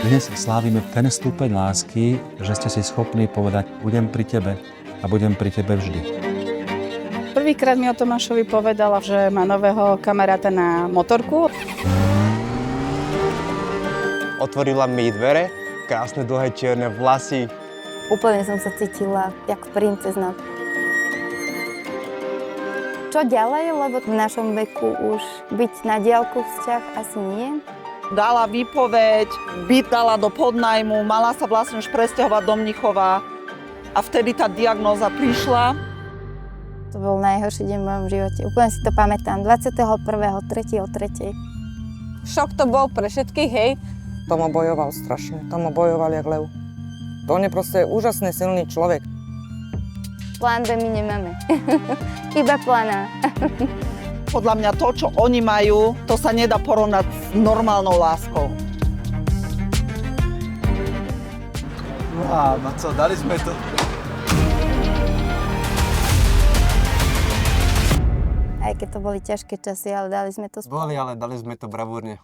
Dnes slávime ten stupeň lásky, že ste si schopní povedať, budem pri tebe a budem pri tebe vždy. Prvýkrát mi o Tomášovi povedala, že má nového kamaráta na motorku. Otvorila mi dvere, krásne dlhé čierne vlasy. Úplne som sa cítila jak princezna. Čo ďalej, lebo v našom veku už byť na diaľku vzťah asi nie. Dala výpoveď, byt dala do podnajmu, mala sa vlastne už presťahovať do Mnichova a vtedy tá diagnóza prišla. To bol najhorší deň v mojom živote. Úplne si to pamätám. 21.3.3. Šok to bol pre všetkých, hej. Tomo bojoval strašne. Tomo bojoval jak lev. To on je proste úžasne silný človek. Plán B my nemáme. Iba plán A. Podľa mňa to, čo oni majú, to sa nedá porovnať s normálnou láskou. No co, dali sme to. Aj keď to boli ťažké časy, ale dali sme to spolu. Boli, ale dali sme to bravúrne.